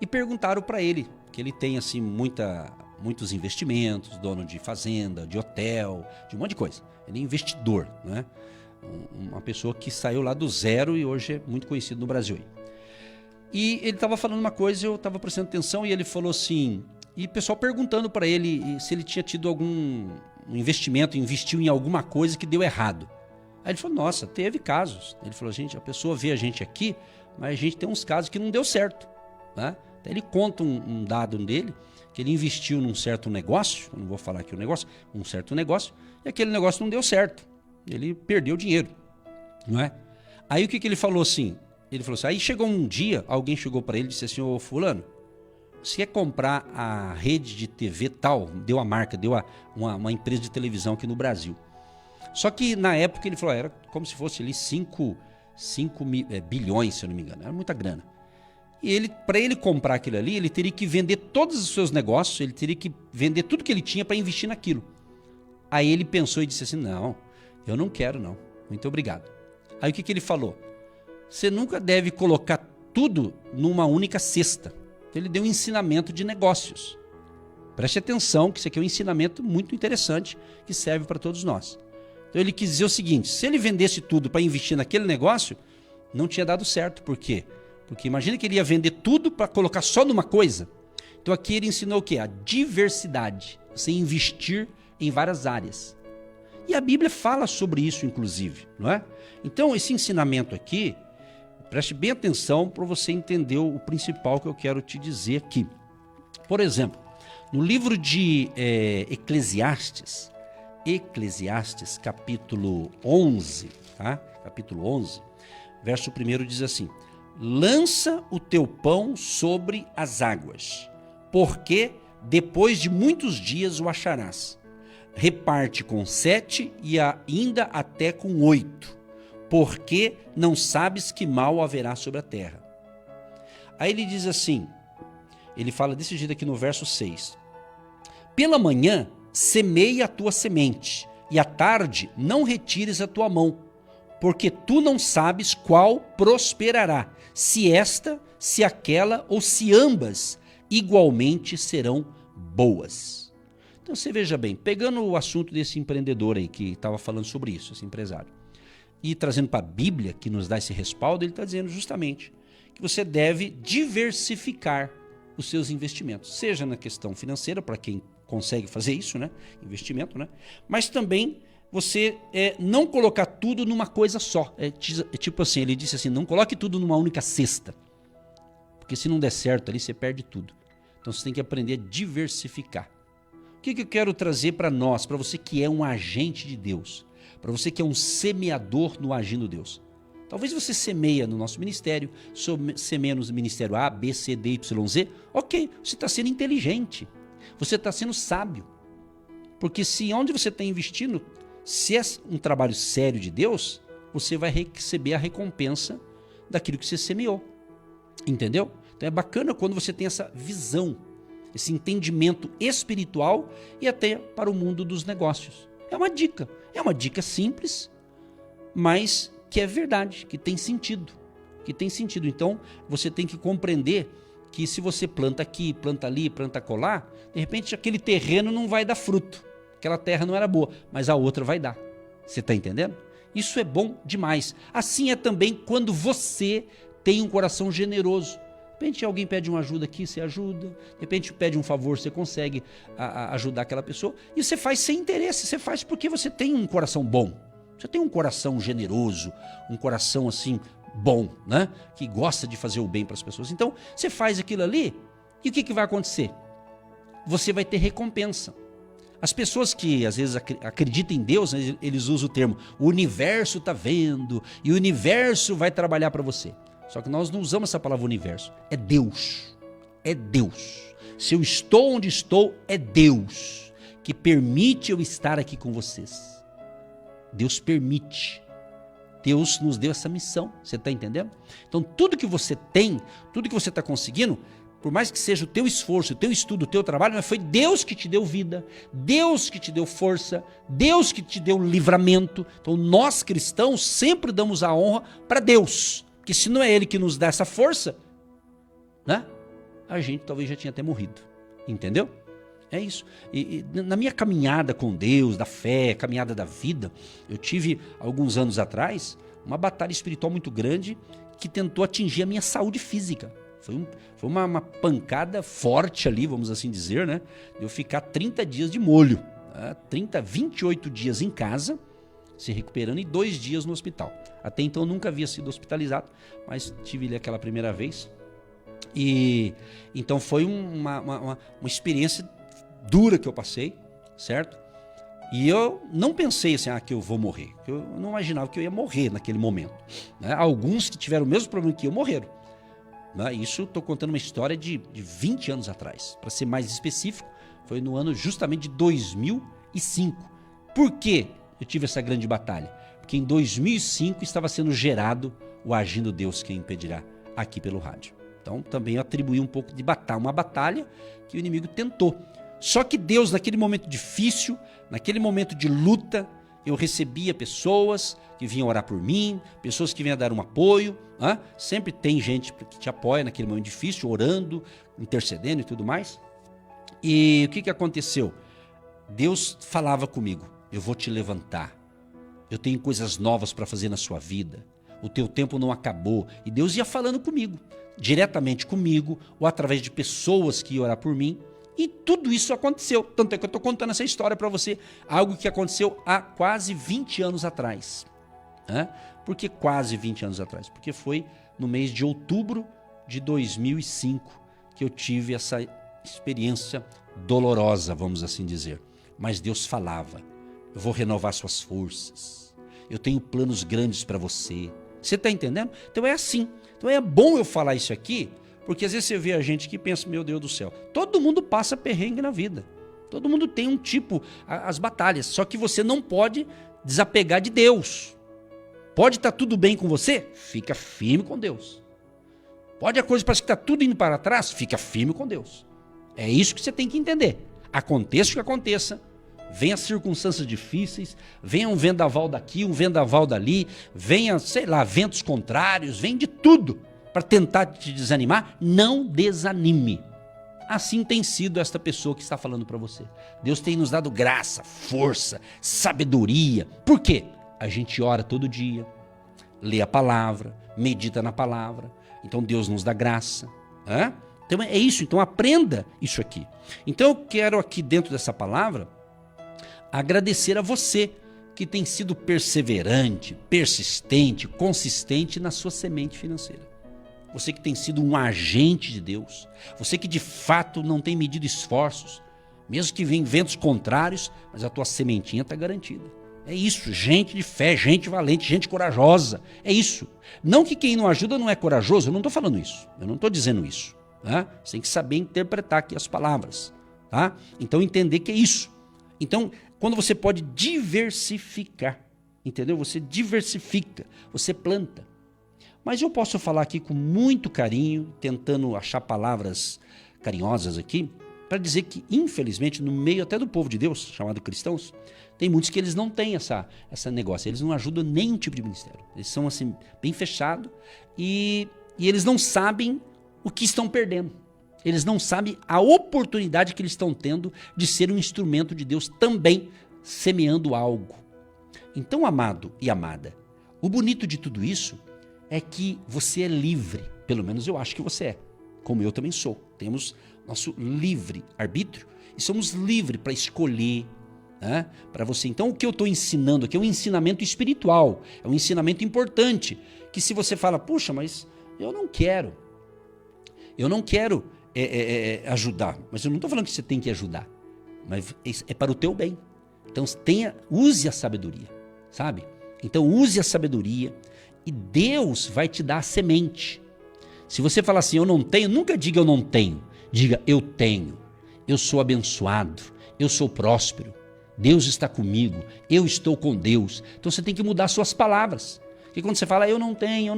e perguntaram para ele, que ele tem assim muitos investimentos, dono de fazenda, de hotel, de um monte de coisa. Ele é investidor, né? Uma pessoa que saiu lá do zero e hoje é muito conhecido no Brasil. E ele estava falando uma coisa, eu estava prestando atenção e ele falou assim, e o pessoal perguntando para ele se ele tinha tido algum investimento, investiu em alguma coisa que deu errado. Aí ele falou, nossa, teve casos. Ele falou, gente, a pessoa vê a gente aqui, mas a gente tem uns casos que não deu certo, né? Até ele conta um dado dele, que ele investiu num certo negócio, eu não vou falar aqui o negócio, um certo negócio, e aquele negócio não deu certo. Ele perdeu dinheiro, não é? Aí o que ele falou assim? Ele falou assim, aí chegou um dia, alguém chegou para ele e disse assim, ô fulano, você quer comprar a rede de TV tal, deu a marca, deu uma empresa de televisão aqui no Brasil. Só que na época ele falou, era como se fosse ali 5 bilhões, se eu não me engano, era muita grana. E para ele comprar aquilo ali, ele teria que vender todos os seus negócios, ele teria que vender tudo que ele tinha para investir naquilo. Aí ele pensou e disse assim, não, eu não quero não, muito obrigado. Aí o que ele falou? Você nunca deve colocar tudo numa única cesta. Então ele deu um ensinamento de negócios. Preste atenção que isso aqui é um ensinamento muito interessante que serve para todos nós. Então ele quis dizer o seguinte, se ele vendesse tudo para investir naquele negócio, não tinha dado certo. Por quê? Porque imagina que ele ia vender tudo para colocar só numa coisa. Então aqui ele ensinou o quê? A diversidade. Você investir em várias áreas. E a Bíblia fala sobre isso, inclusive, não é? Então esse ensinamento aqui, preste bem atenção para você entender o principal que eu quero te dizer aqui. Por exemplo, no livro de Eclesiastes, capítulo 11, tá? Capítulo 11, verso 1 diz assim, lança o teu pão sobre as águas, porque depois de muitos dias o acharás. Reparte com 7 e ainda até com 8, porque não sabes que mal haverá sobre a terra. Aí ele diz assim, ele fala desse jeito aqui no verso 6. Pela manhã semeia a tua semente, e à tarde não retires a tua mão, porque tu não sabes qual prosperará, se esta, se aquela ou se ambas igualmente serão boas. Então você veja bem, pegando o assunto desse empreendedor aí que estava falando sobre isso, esse empresário, e trazendo para a Bíblia, que nos dá esse respaldo, ele está dizendo justamente que você deve diversificar os seus investimentos, seja na questão financeira, para quem consegue fazer isso, né? Investimento, né? Mas também você não colocar tudo numa coisa só. Tipo assim, ele disse assim, não coloque tudo numa única cesta, porque se não der certo ali, você perde tudo. Então você tem que aprender a diversificar. O que eu quero trazer para nós, para você que é um agente de Deus, para você que é um semeador no agindo Deus? Talvez você semeia no nosso ministério, semeia no ministério A, B, C, D, Y, Z. Ok, você está sendo inteligente, você está sendo sábio. Porque se onde você está investindo, se é um trabalho sério de Deus, você vai receber a recompensa daquilo que você semeou. Entendeu? Então é bacana quando você tem essa visão, esse entendimento espiritual e até para o mundo dos negócios. É uma dica simples, mas que é verdade, que tem sentido. Então você tem que compreender que se você planta aqui, planta ali, planta acolá, de repente aquele terreno não vai dar fruto. Aquela terra não era boa, mas a outra vai dar. Você está entendendo? Isso é bom demais. Assim é também quando você tem um coração generoso. De repente alguém pede uma ajuda aqui, você ajuda. De repente pede um favor, você consegue ajudar aquela pessoa. E você faz sem interesse, você faz porque você tem um coração bom. Você tem um coração generoso, um coração assim bom, né? Que gosta de fazer o bem para as pessoas. Então você faz aquilo ali e o que vai acontecer? Você vai ter recompensa. As pessoas que às vezes acreditam em Deus, eles usam o termo, o universo está vendo e o universo vai trabalhar para você. Só que nós não usamos essa palavra universo, é Deus, é Deus. Se eu estou onde estou, é Deus que permite eu estar aqui com vocês. Deus permite. Deus nos deu essa missão, você está entendendo? Então tudo que você tem, tudo que você está conseguindo, por mais que seja o teu esforço, o teu estudo, o teu trabalho, mas foi Deus que te deu vida, Deus que te deu força, Deus que te deu livramento. Então nós cristãos sempre damos a honra para Deus, porque se não é Ele que nos dá essa força, né? A gente talvez já tinha até morrido, entendeu? É isso. E na minha caminhada com Deus, da fé, caminhada da vida, eu tive, alguns anos atrás, uma batalha espiritual muito grande que tentou atingir a minha saúde física. Foi uma pancada forte ali, vamos assim dizer, né? Eu ficar 30 dias de molho, 28 dias em casa, se recuperando, e 2 dias no hospital. Até então eu nunca havia sido hospitalizado, mas tive ali aquela primeira vez. E então foi uma experiência dura que eu passei, certo? E eu não pensei assim, que eu vou morrer. Eu não imaginava que eu ia morrer naquele momento, né? Alguns que tiveram o mesmo problema que eu morreram, né? Isso estou contando uma história de 20 anos atrás. Para ser mais específico, foi no ano justamente de 2005. Por que eu tive essa grande batalha? Porque em 2005 estava sendo gerado o Agindo Deus Quem Impedirá aqui pelo rádio. Então também eu atribuí um pouco de batalha, uma batalha que o inimigo tentou. Só que Deus, naquele momento difícil, naquele momento de luta, eu recebia pessoas que vinham orar por mim, pessoas que vinham dar um apoio. Sempre tem gente que te apoia naquele momento difícil, orando, intercedendo e tudo mais. E o que aconteceu? Deus falava comigo, eu vou te levantar, eu tenho coisas novas para fazer na sua vida, o teu tempo não acabou. E Deus ia falando comigo, diretamente comigo, ou através de pessoas que iam orar por mim. E tudo isso aconteceu. Tanto é que eu estou contando essa história para você, algo que aconteceu há quase 20 anos atrás. Por que quase 20 anos atrás? Porque foi no mês de outubro de 2005 que eu tive essa experiência dolorosa, vamos assim dizer. Mas Deus falava, eu vou renovar suas forças, eu tenho planos grandes para você. Você está entendendo? Então é assim. Então é bom eu falar isso aqui, porque às vezes você vê a gente que pensa, meu Deus do céu, todo mundo passa perrengue na vida. Todo mundo tem um tipo, as batalhas, só que você não pode desapegar de Deus. Pode estar tudo bem com você? Fica firme com Deus. Pode a coisa parecer que está tudo indo para trás? Fica firme com Deus. É isso que você tem que entender. Aconteça o que aconteça, venha circunstâncias difíceis, venha um vendaval daqui, um vendaval dali, venha, sei lá, ventos contrários, vem de tudo para tentar te desanimar, não desanime. Assim tem sido esta pessoa que está falando para você. Deus tem nos dado graça, força, sabedoria. Por quê? A gente ora todo dia, lê a palavra, medita na palavra. Então Deus nos dá graça. Então é isso, então aprenda isso aqui. Então eu quero aqui dentro dessa palavra agradecer a você que tem sido perseverante, persistente, consistente na sua semente financeira. Você que tem sido um agente de Deus, você que de fato não tem medido esforços, mesmo que venham ventos contrários, mas a tua sementinha está garantida. É isso, gente de fé, gente valente, gente corajosa, é isso. Não que quem não ajuda não é corajoso, eu não estou falando isso, eu não estou dizendo isso. Você tem que saber interpretar aqui as palavras, tá? Então entender que é isso. Então, quando você pode diversificar, entendeu? Você diversifica, você planta. Mas eu posso falar aqui com muito carinho, tentando achar palavras carinhosas aqui, para dizer que, infelizmente, no meio até do povo de Deus, chamado cristãos, tem muitos que eles não têm essa negócio, eles não ajudam nenhum tipo de ministério. Eles são assim, bem fechados e eles não sabem o que estão perdendo. Eles não sabem a oportunidade que eles estão tendo de ser um instrumento de Deus também, semeando algo. Então, amado e amada, o bonito de tudo isso é que você é livre, pelo menos eu acho que você é, como eu também sou. Temos nosso livre arbítrio e somos livres para escolher, para você. Então o que eu estou ensinando aqui é um ensinamento espiritual, é um ensinamento importante, que se você fala, puxa, mas eu não quero ajudar, mas eu não estou falando que você tem que ajudar, mas é para o teu bem. Então use a sabedoria, sabe? Então use a sabedoria e Deus vai te dar a semente. Se você falar assim, eu não tenho, nunca diga eu não tenho, diga eu tenho, eu sou abençoado, eu sou próspero, Deus está comigo, eu estou com Deus. Então você tem que mudar suas palavras. Porque quando você fala, eu não tenho,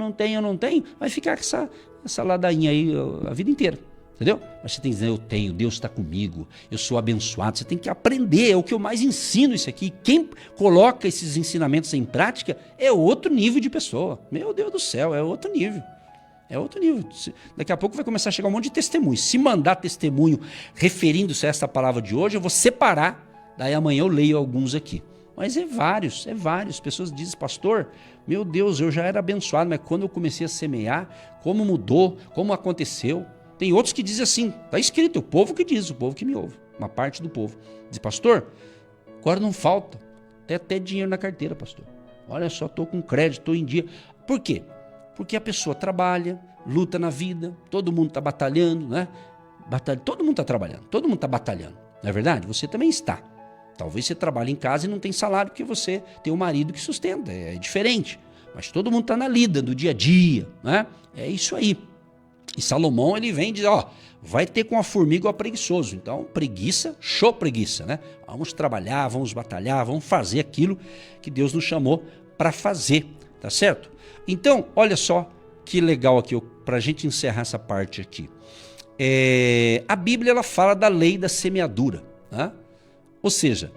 vai ficar essa ladainha aí a vida inteira. Entendeu? Mas você tem que dizer, eu tenho, Deus está comigo, eu sou abençoado. Você tem que aprender, é o que eu mais ensino isso aqui. Quem coloca esses ensinamentos em prática é outro nível de pessoa. Meu Deus do céu, é outro nível. É outro nível. Daqui a pouco vai começar a chegar um monte de testemunho. Se mandar testemunho referindo-se a essa palavra de hoje, eu vou separar, daí amanhã eu leio alguns aqui. Mas é vários. Pessoas dizem, pastor, meu Deus, eu já era abençoado, mas quando eu comecei a semear, como mudou, como aconteceu. Tem outros que dizem assim, está escrito, o povo que diz, o povo que me ouve, uma parte do povo. Diz, pastor, agora não falta, até dinheiro na carteira, pastor. Olha só, estou com crédito, estou em dia. Por quê? Porque a pessoa trabalha, luta na vida, todo mundo está batalhando, né? Todo mundo está trabalhando, todo mundo está batalhando. Não é verdade? Você também está. Talvez você trabalhe em casa e não tem salário porque você tem um marido que sustenta, é diferente. Mas todo mundo está na lida, do dia a dia, né? É isso aí. E Salomão, ele vem e diz, vai ter com a formiga o preguiçoso. Então, preguiça, show preguiça, né? Vamos trabalhar, vamos batalhar, vamos fazer aquilo que Deus nos chamou para fazer, tá certo? Então, olha só que legal aqui, para a gente encerrar essa parte aqui. A Bíblia, ela fala da lei da semeadura, né? Ou seja,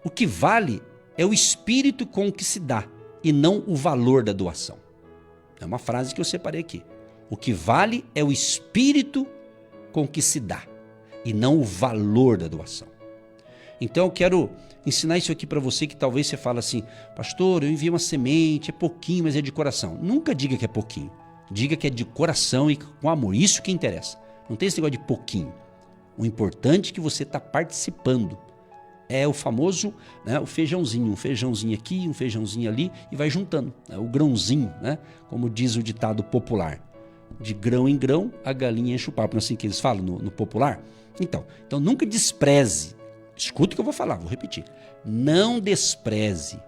o que vale é o espírito com que se dá e não o valor da doação. É uma frase que eu separei aqui. O que vale é o espírito com que se dá e não o valor da doação. Então eu quero ensinar isso aqui para você que talvez você fale assim, pastor, eu enviei uma semente, é pouquinho, mas é de coração. Nunca diga que é pouquinho. Diga que é de coração e com amor. Isso que interessa. Não tem esse negócio de pouquinho. O importante é que você está participando. É o famoso, né, o feijãozinho. Um feijãozinho aqui, um feijãozinho ali e vai juntando. Né, o grãozinho, né, como diz o ditado popular. De grão em grão, a galinha enche o papo. Não é assim que eles falam no popular? Então nunca despreze. Escuta o que eu vou falar, vou repetir. Não despreze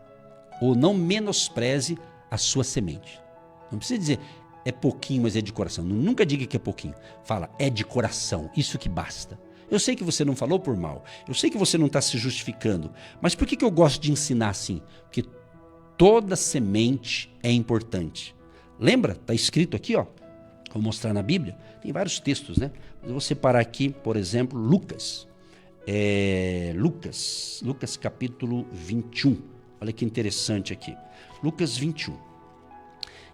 ou não menospreze a sua semente. Não precisa dizer, é pouquinho, mas é de coração. Nunca diga que é pouquinho. Fala, é de coração, isso que basta. Eu sei que você não falou por mal. Eu sei que você não está se justificando. Mas por que eu gosto de ensinar assim? Porque toda semente é importante. Lembra? Está escrito aqui, ó. Vou mostrar na Bíblia. Tem vários textos, né? Eu vou separar aqui, por exemplo, Lucas. Lucas capítulo 21. Olha que interessante aqui. Lucas 21.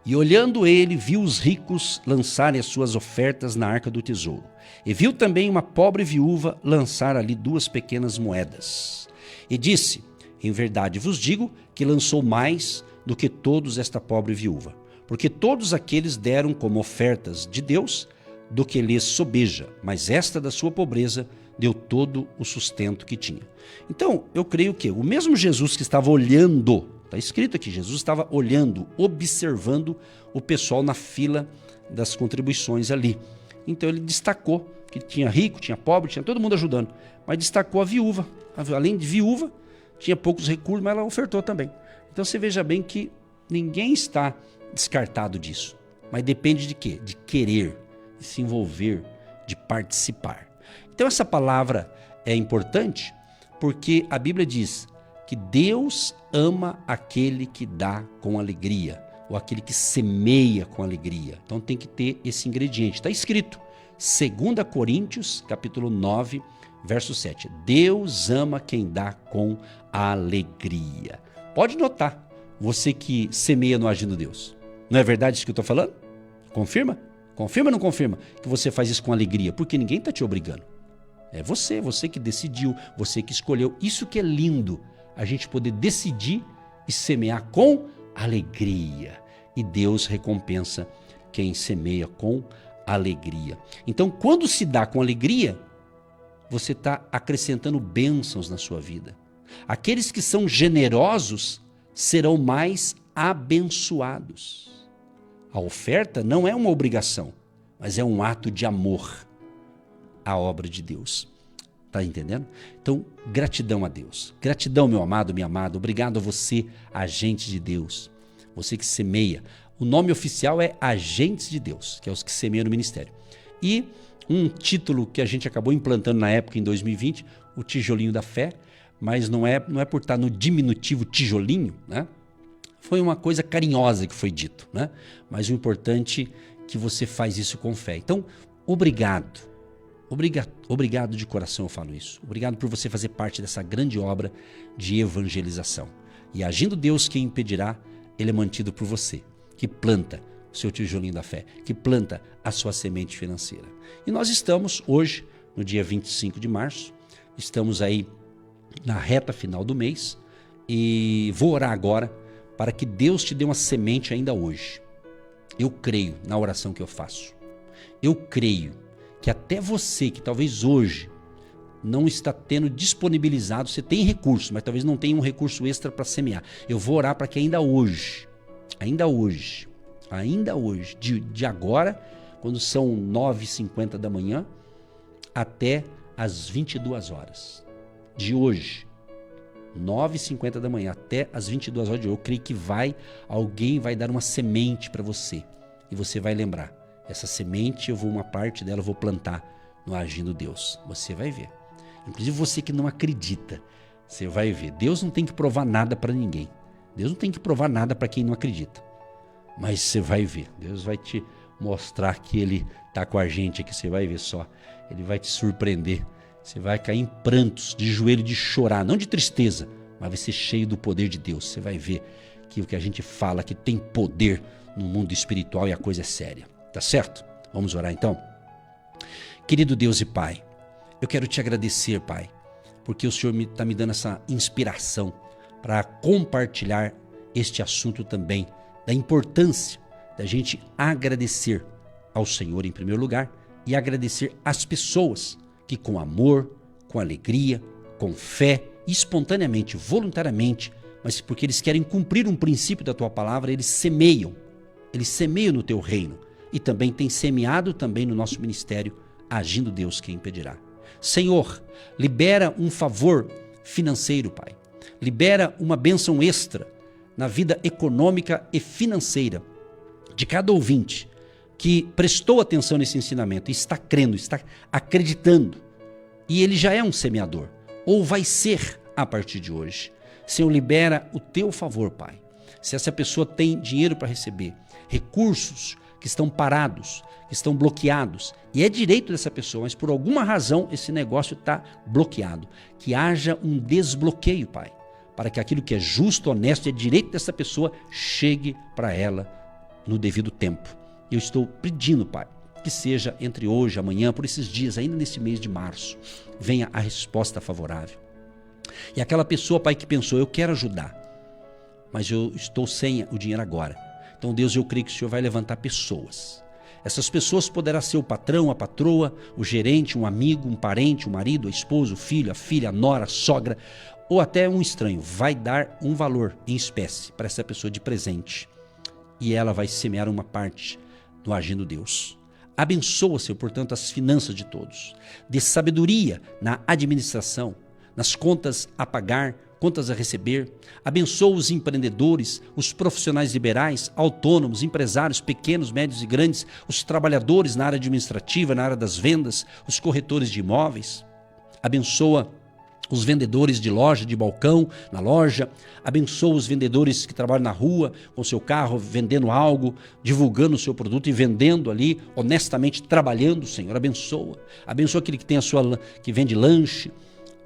E olhando ele, viu os ricos lançarem as suas ofertas na arca do tesouro. E viu também uma pobre viúva lançar ali 2 pequenas moedas. E disse, em verdade vos digo que lançou mais do que todos esta pobre viúva. Porque todos aqueles deram como ofertas de Deus do que lhes sobeja, mas esta da sua pobreza deu todo o sustento que tinha. Então, eu creio que o mesmo Jesus que estava olhando, está escrito aqui, Jesus estava olhando, observando o pessoal na fila das contribuições ali. Então ele destacou que tinha rico, tinha pobre, tinha todo mundo ajudando, mas destacou a viúva. Além de viúva, tinha poucos recursos, mas ela ofertou também. Então você veja bem que ninguém está descartado disso, mas depende de quê? De querer, de se envolver, de participar. Então essa palavra é importante porque a Bíblia diz que Deus ama aquele que dá com alegria, ou aquele que semeia com alegria. Então tem que ter esse ingrediente. Está escrito, 2 Coríntios, capítulo 9, verso 7. Deus ama quem dá com alegria. Pode notar, você que semeia no Agindo Deus. Não é verdade isso que eu estou falando? Confirma? Confirma ou não confirma que você faz isso com alegria? Porque ninguém está te obrigando. É você que decidiu, você que escolheu. Isso que é lindo, a gente poder decidir e semear com alegria. E Deus recompensa quem semeia com alegria. Então, quando se dá com alegria, você está acrescentando bênçãos na sua vida. Aqueles que são generosos serão mais abençoados. A oferta não é uma obrigação, mas é um ato de amor à obra de Deus. Tá entendendo? Então, gratidão a Deus. Gratidão, meu amado, minha amada. Obrigado a você, agente de Deus. Você que semeia. O nome oficial é Agentes de Deus, que é os que semeiam no ministério. E um título que a gente acabou implantando na época, em 2020, o Tijolinho da Fé, mas não é por estar no diminutivo tijolinho, né? Foi uma coisa carinhosa que foi dito, né? Mas o importante é que você faz isso com fé. Então, obrigado. Obrigado de coração, eu falo isso. Obrigado por você fazer parte dessa grande obra de evangelização. E agindo Deus, quem impedirá, ele é mantido por você, que planta o seu tijolinho da fé, que planta a sua semente financeira. E nós estamos hoje, no dia 25 de março, estamos aí na reta final do mês e vou orar agora para que Deus te dê uma semente ainda hoje. Eu creio na oração que eu faço. Eu creio que até você que talvez hoje não está tendo disponibilizado, você tem recurso, mas talvez não tenha um recurso extra para semear. Eu vou orar para que ainda hoje, de agora, quando são 9h50 da manhã, até as 22 horas de hoje, 9h50 da manhã até as 22 horas de hoje, eu creio que alguém vai dar uma semente para você e você vai lembrar, essa semente uma parte dela eu vou plantar no Agindo Deus, você vai ver. Inclusive você que não acredita, você vai ver. Deus não tem que provar nada para ninguém. Deus não tem que provar nada para quem não acredita. Mas você vai ver. Deus vai te mostrar que Ele está com a gente aqui. Você vai ver só. Ele vai te surpreender. Você vai cair em prantos, de joelho, de chorar. Não de tristeza, mas vai ser cheio do poder de Deus. Você vai ver que o que a gente fala que tem poder no mundo espiritual e a coisa é séria. Tá certo? Vamos orar então? Querido Deus e Pai, eu quero te agradecer, Pai, porque o Senhor está me dando essa inspiração para compartilhar este assunto também, da importância da gente agradecer ao Senhor em primeiro lugar e agradecer às pessoas que com amor, com alegria, com fé, espontaneamente, voluntariamente, mas porque eles querem cumprir um princípio da Tua palavra, eles semeiam no Teu reino e também têm semeado também no nosso ministério, Agindo Deus, quem impedirá. Senhor, libera um favor financeiro, Pai. Libera uma bênção extra na vida econômica e financeira de cada ouvinte que prestou atenção nesse ensinamento e está crendo, está acreditando. E ele já é um semeador, ou vai ser a partir de hoje. Senhor, libera o Teu favor, Pai. Se essa pessoa tem dinheiro para receber, recursos que estão parados, que estão bloqueados, e é direito dessa pessoa, mas por alguma razão esse negócio está bloqueado. Que haja um desbloqueio, Pai, para que aquilo que é justo, honesto e é direito dessa pessoa chegue para ela no devido tempo. Eu estou pedindo, Pai, que seja entre hoje e amanhã, por esses dias, ainda nesse mês de março, venha a resposta favorável. E aquela pessoa, Pai, que pensou, eu quero ajudar, mas eu estou sem o dinheiro agora. Então, Deus, eu creio que o Senhor vai levantar pessoas. Essas pessoas poderá ser o patrão, a patroa, o gerente, um amigo, um parente, o marido, a esposa, o filho, a filha, a nora, a sogra, ou até um estranho. Vai dar um valor em espécie para essa pessoa de presente. E ela vai semear uma parte no Agindo Deus. Abençoa, Senhor, portanto, as finanças de todos. Dê sabedoria na administração, nas contas a pagar, contas a receber. Abençoa os empreendedores, os profissionais liberais, autônomos, empresários pequenos, médios e grandes, os trabalhadores na área administrativa, na área das vendas, os corretores de imóveis. Abençoa os vendedores de loja, de balcão, na loja. Abençoa os vendedores que trabalham na rua, com seu carro, vendendo algo, divulgando o seu produto e vendendo ali, honestamente trabalhando, Senhor. Abençoa. Abençoa aquele que tem que vende lanche.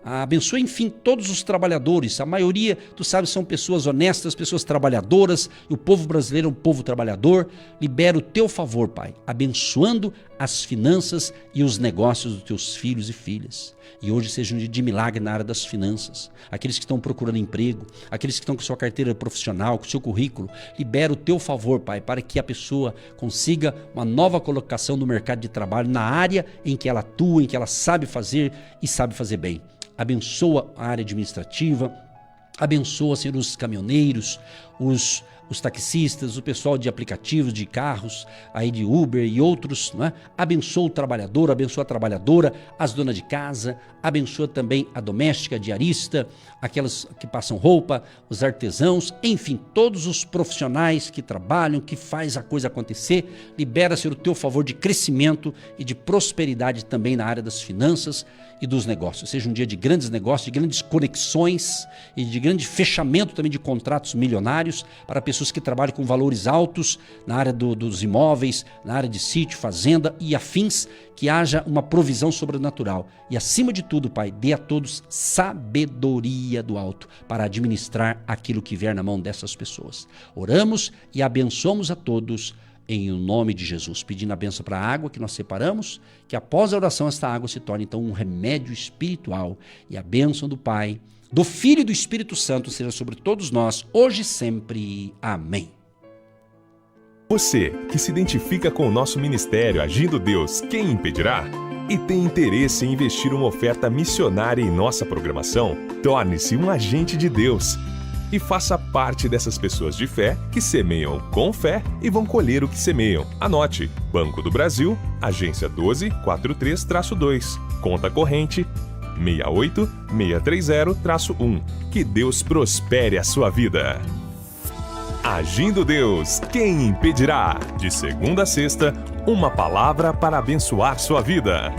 Abençoa, enfim, todos os trabalhadores. A maioria, tu sabes, são pessoas honestas, pessoas trabalhadoras. E o povo brasileiro é um povo trabalhador. Libera o Teu favor, Pai, abençoando as finanças e os negócios dos Teus filhos e filhas. E hoje seja um dia de milagre na área das finanças. Aqueles que estão procurando emprego, aqueles que estão com sua carteira profissional, com seu currículo. Libera o Teu favor, Pai, para que a pessoa consiga uma nova colocação no mercado de trabalho, na área em que ela atua, em que ela sabe fazer e sabe fazer bem. Abençoa a área administrativa, abençoa, Senhor, os caminhoneiros, os os taxistas, o pessoal de aplicativos, de carros, aí de Uber e outros, não é? Abençoa o trabalhador, abençoa a trabalhadora, as donas de casa, abençoa também a doméstica, a diarista, aquelas que passam roupa, os artesãos, enfim, todos os profissionais que trabalham, que faz a coisa acontecer. Libera, Senhor, o teu favor de crescimento e de prosperidade também na área das finanças e dos negócios. Seja um dia de grandes negócios, de grandes conexões e de grande fechamento também de contratos milionários para pessoas que trabalham com valores altos na área dos imóveis, na área de sítio, fazenda e afins, que haja uma provisão sobrenatural. E acima de tudo, Pai, dê a todos sabedoria do alto para administrar aquilo que vier na mão dessas pessoas. Oramos e abençoamos a todos em nome de Jesus, pedindo a bênção para a água que nós separamos, que após a oração esta água se torne então um remédio espiritual, e a bênção do Pai, do Filho e do Espírito Santo seja sobre todos nós, hoje e sempre. Amém. Você que se identifica com o nosso ministério Agindo Deus, quem impedirá? E tem interesse em investir uma oferta missionária em nossa programação? Torne-se um agente de Deus e faça parte dessas pessoas de fé que semeiam com fé e vão colher o que semeiam. Anote: Banco do Brasil, agência 1243-2, conta corrente 68630-1. Que Deus prospere a sua vida. Agindo Deus, quem impedirá? De segunda a sexta, uma palavra para abençoar sua vida.